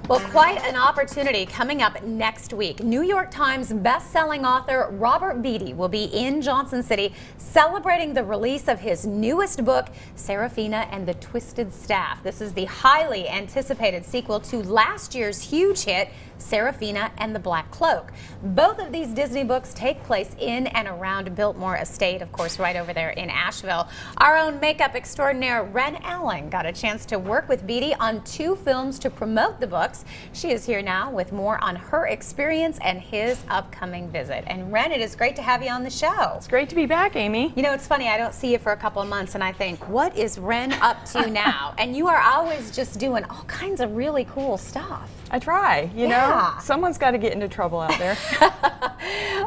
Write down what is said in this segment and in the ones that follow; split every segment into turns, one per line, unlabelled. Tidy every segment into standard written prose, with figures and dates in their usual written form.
Well, quite an opportunity coming up next week. New York Times best-selling author Robert Beatty will be in Johnson City celebrating the release of his newest book, Serafina and the Twisted Staff. This is the highly anticipated sequel to last year's huge hit, Serafina and the Black Cloak. Both of these Disney books take place in and around Biltmore Estate, of course, right over there in Asheville. Our own makeup extraordinaire Ren Allen got a chance to work with Beatty on 2 films to promote the books. She is here now with more on her experience and his upcoming visit. And Ren, it is great to have you on the show.
It's great to be back, Amy.
You know, it's funny, I don't see you for a couple of months and I think, what is Ren up to now? And you are always just doing all kinds of really cool stuff.
I try, you know, someone's got to get into trouble out there.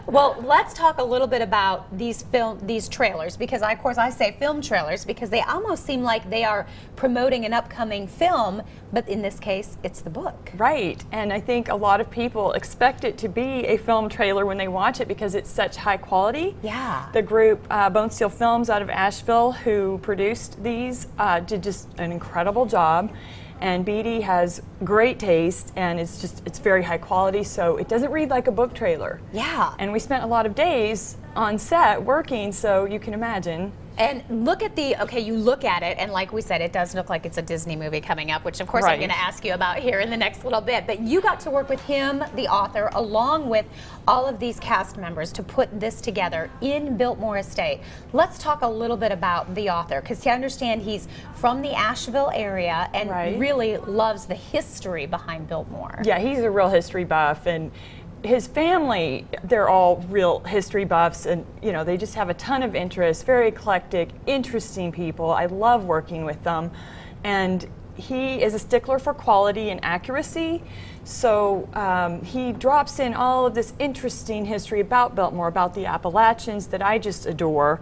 Well, let's talk a little bit about these trailers, because of course I say film trailers because they almost seem like they are promoting an upcoming film, but in this case it's the book.
Right, and I think a lot of people expect it to be a film trailer when they watch it because it's such high quality.
Yeah.
The group Bone Steel Films out of Asheville, who produced these, did just an incredible job. And Beatty has great taste, and it's very high quality, so it doesn't read like a book trailer.
Yeah.
And we spent a lot of days on set working, so you can imagine.
And look at you look at it, and like we said, it does look like it's a Disney movie coming up, which of course I'm going to ask you about here in the next little bit. But you got to work with him, the author, along with all of these cast members to put this together in Biltmore Estate. Let's talk a little bit about the author, because I understand he's from the Asheville area and really loves the history behind Biltmore.
Yeah, he's a real history buff, and his family, they're all real history buffs, and you know, they just have a ton of interest, very eclectic, interesting people. I love working with them, and he is a stickler for quality and accuracy, so he drops in all of this interesting history about Biltmore, about the Appalachians that I just adore.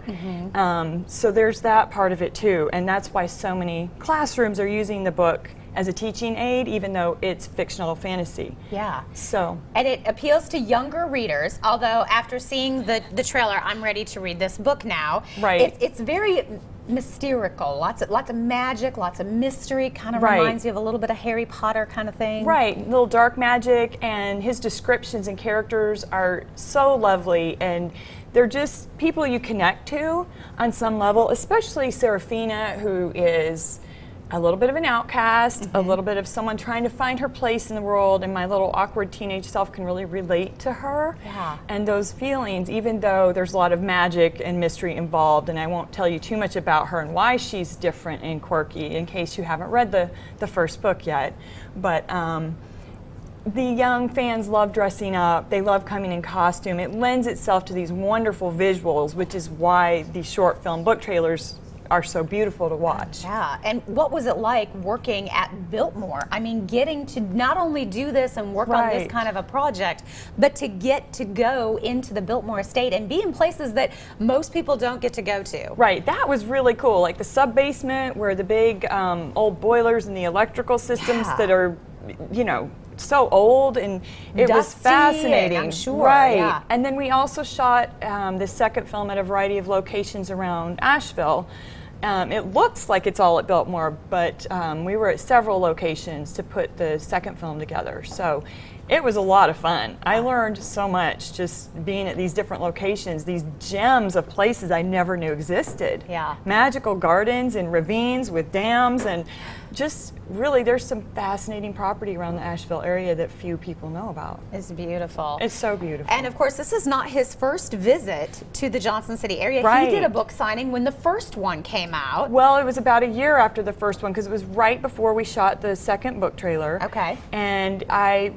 So there's that part of it too, and that's why so many classrooms are using the book as a teaching aid, even though it's fictional fantasy.
Yeah.
So.
And it appeals to younger readers, although after seeing the trailer, I'm ready to read this book now.
Right.
It's very mystical, lots of magic, lots of mystery, kind of reminds you of a little bit of Harry Potter kind of thing.
Right, little dark magic, and his descriptions and characters are so lovely, and they're just people you connect to on some level, especially Serafina, who is a little bit of an outcast, a little bit of someone trying to find her place in the world, and my little awkward teenage self can really relate to her.
Yeah.
And those feelings, even though there's a lot of magic and mystery involved, and I won't tell you too much about her and why she's different and quirky in case you haven't read the first book yet. But the young fans love dressing up, they love coming in costume. It lends itself to these wonderful visuals, which is why these short film book trailers are so beautiful to watch.
Yeah, and what was it like working at Biltmore? I mean, getting to not only do this and work on this kind of a project, but to get to go into the Biltmore Estate and be in places that most people don't get to go to.
Right, that was really cool. Like the sub-basement where the big old boilers and the electrical systems that are, you know, so old, and it was fascinating.
I'm sure.
Right. And then we also shot the second film at a variety of locations around Asheville. It looks like it's all at Biltmore, but we were at several locations to put the second film together. So it was a lot of fun. I learned so much just being at these different locations, these gems of places I never knew existed.
Yeah.
Magical gardens and ravines with dams, and just really there's some fascinating property around the Asheville area that few people know about.
It's beautiful.
It's so beautiful.
And of course, this is not his first visit to the Johnson City area.
Right.
He did a book signing when the first one came out.
Well, it was about a year after the first one, because it was right before we shot the second book trailer.
Okay.
And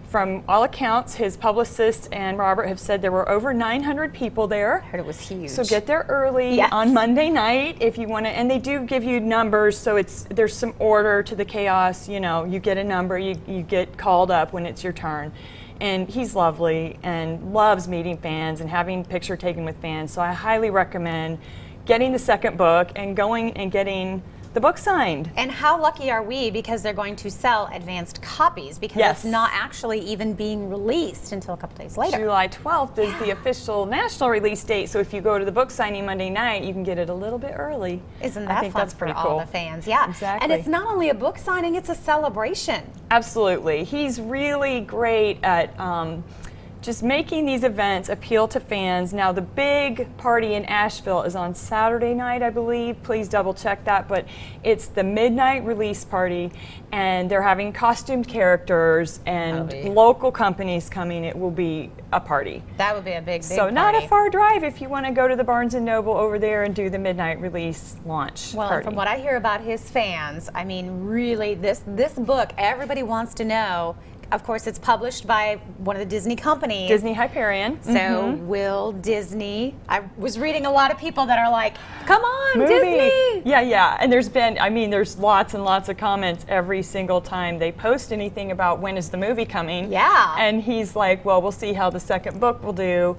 from all accounts, his publicist and Robert have said there were over 900 people there.
I heard it was huge.
So get there early on Monday night if you want to, and they do give you numbers, so there's some order to the chaos. You know, you get a number, you get called up when it's your turn. And he's lovely and loves meeting fans and having picture taken with fans, so I highly recommend getting the second book and going and getting the book signed.
And how lucky are we, because they're going to sell advanced copies, because
Yes.
it's not actually even being released until a couple days later.
July 12th is the official national release date, so if you go to the book signing Monday night, you can get it a little bit early.
Isn't
I
that
think
fun
that's
for
pretty
all
cool.
the fans? Yeah.
Exactly.
And it's not only a book signing, it's a celebration.
Absolutely. He's really great at just making these events appeal to fans. Now, the big party in Asheville is on Saturday night, I believe. Please double check that. But it's the midnight release party, and they're having costumed characters and
That'll be-
local companies coming. It will be a party.
That would be a big, big
So not a
party.
far drive if you want to go to the Barnes & Noble over there and do the midnight release launch
Well,
party.
from what I hear about his fans, I mean, really, this book, everybody wants to know. Of course, it's published by one of the Disney companies.
Disney Hyperion.
So will Disney? I was reading a lot of people that are like, "Come on,
Movie.
Disney!"
Yeah. And there's lots and lots of comments every single time they post anything about when is the movie coming.
Yeah.
And he's like, well, we'll see how the second book will do.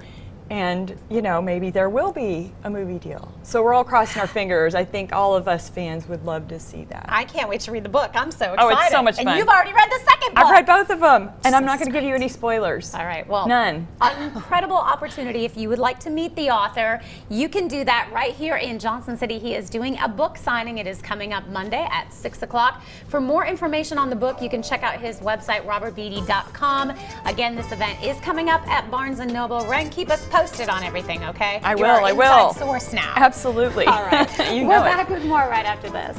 And, maybe there will be a movie deal. So we're all crossing our fingers. I think all of us fans would love to see that.
I can't wait to read the book. I'm so excited.
Oh, it's so much
And
fun.
you've already read the second book.
I've read both of them, and I'm not going to give you any spoilers.
All right, well,
None.
An incredible opportunity. If you would like to meet the author, you can do that right here in Johnson City. He is doing a book signing. It is coming up Monday at 6 o'clock. For more information on the book, you can check out his website, robertbeatty.com. Again, this event is coming up at Barnes & Noble. Ren, keep us posted on everything, okay?
I
You're
will,
our
I will.
inside source now.
Absolutely.
All right.
You
We're
know it.
back with more right after this.